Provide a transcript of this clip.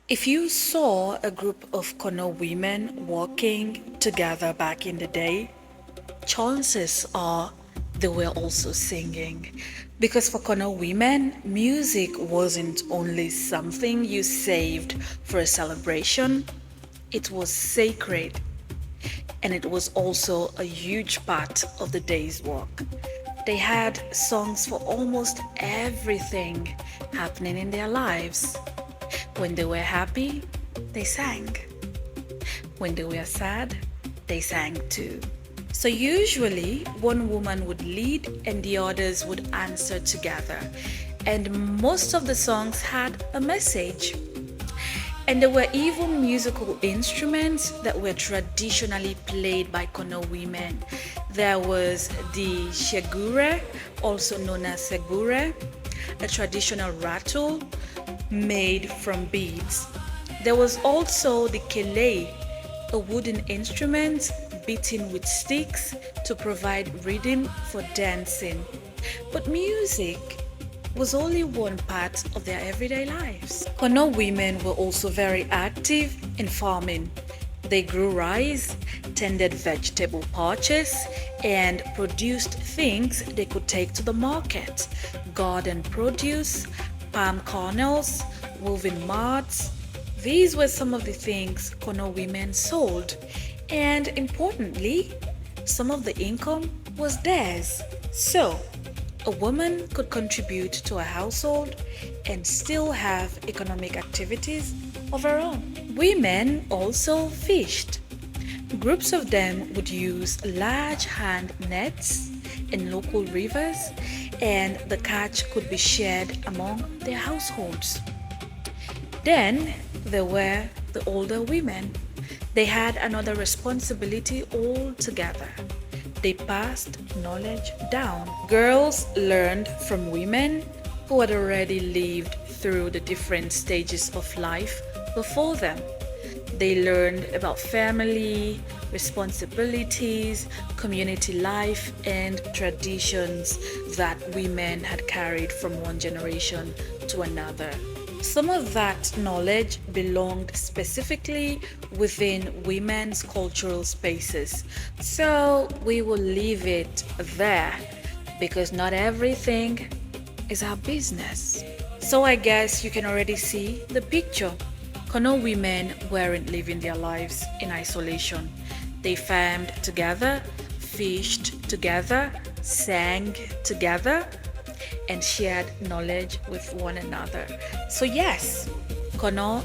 If you saw a group of Kono women walking together back in the day, chances are they were also singing. Because for Kono women, music wasn't only something you saved for a celebration, it was sacred, and it was also a huge part of the day's work. They had songs for almost everything happening in their lives. When they were happy, they sang. When they were sad, they sang too. So usually one woman would lead and the others would answer together. And most of the songs had a message. And there were even musical instruments that were traditionally played by Kono women. There was the shegure, also known as segure, a traditional rattle made from beads. There was also the kele, a wooden instrument beaten with sticks to provide rhythm for dancing. But music was only one part of their everyday lives. Kono women were also very active in farming. They grew rice, tended vegetable patches, and produced things they could take to the market: garden produce, palm kernels, woven mats. These were some of the things Kono women sold, and importantly, some of the income was theirs. So, a woman could contribute to a household and still have economic activities of her own. Women also fished. Groups of them would use large hand nets in local rivers, and the catch could be shared among their households. Then there were the older women. They had another responsibility altogether. They passed knowledge down. Girls learned from women who had already lived through the different stages of life before them. They learned about family, responsibilities, community life, and traditions that women had carried from one generation to another. Some of that knowledge belonged specifically within women's cultural spaces. So we will leave it there because not everything is our business. So I guess you can already see the picture. Kono women weren't living their lives in isolation. They farmed together, fished together, sang together, and shared knowledge with one another. So, yes, Kono